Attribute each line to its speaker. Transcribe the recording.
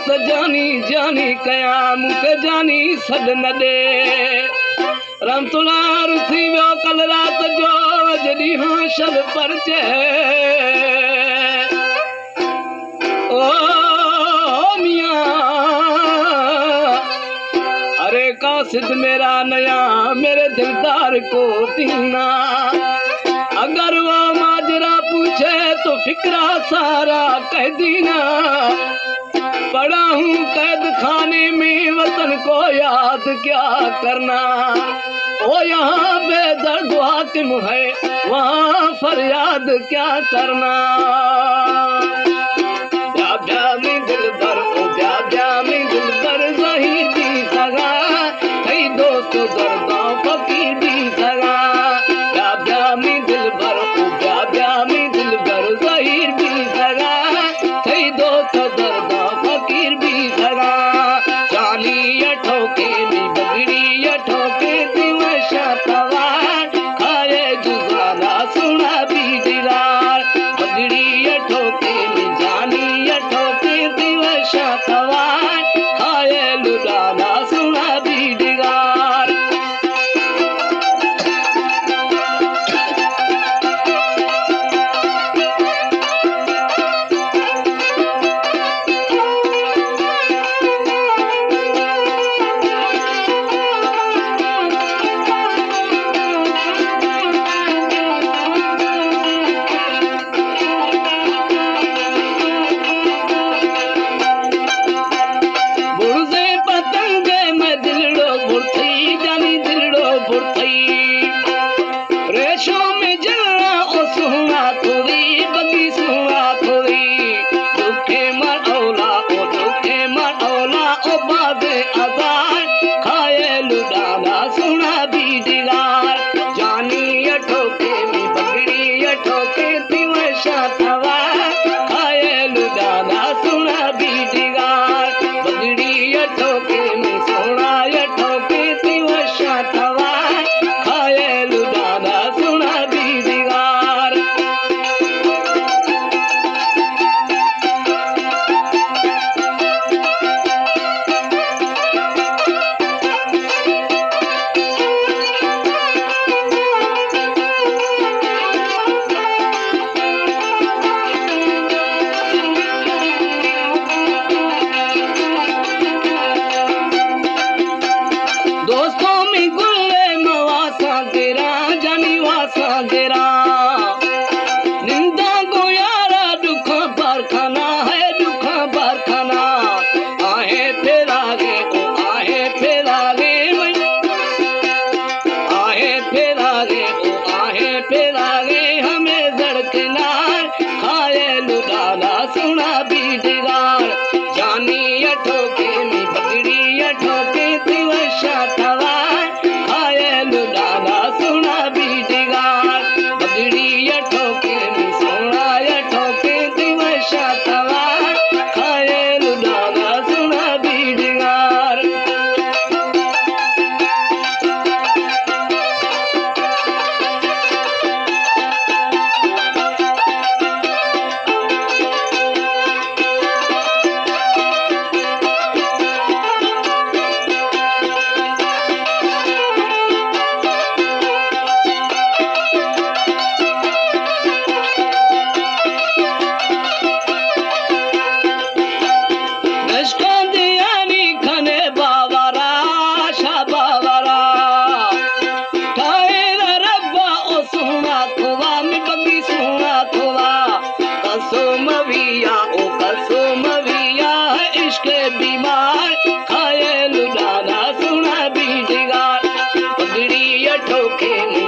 Speaker 1: त जानी जानी कया मुके जानी सद न दे रामतुला रुसी वियो कल रात जो जॾी हाँ शब परचे ओ मियां अरे कासिद मेरा नया मेरे दिलदार को दीना अगर वो माजरा पूछे तो फिक्रा सारा कह दीना पड़ा हूँ कैद खाने में वतन को याद क्या करना ओ यहाँ बेदर्द हाकिम है वहाँ फरियाद क्या करना ब्या में दिल भर ओ ब्या में दिल भर सही दी सगा कई दोस्त दर्दा फकीर दी सगा ब्या में दिल भर ओ ब्या में दिल भर सही दी सगा कई दोस्त दर्दा फकीर भी सगा जानी ठोके भी बगड़ी ठोके दिवशा तवा खाए जुगाना सुना भी दिलार बगड़ी ठोके भी जानी ठोके दिवशा तवा खाए लुटाना सुना भी दिलार
Speaker 2: ठोके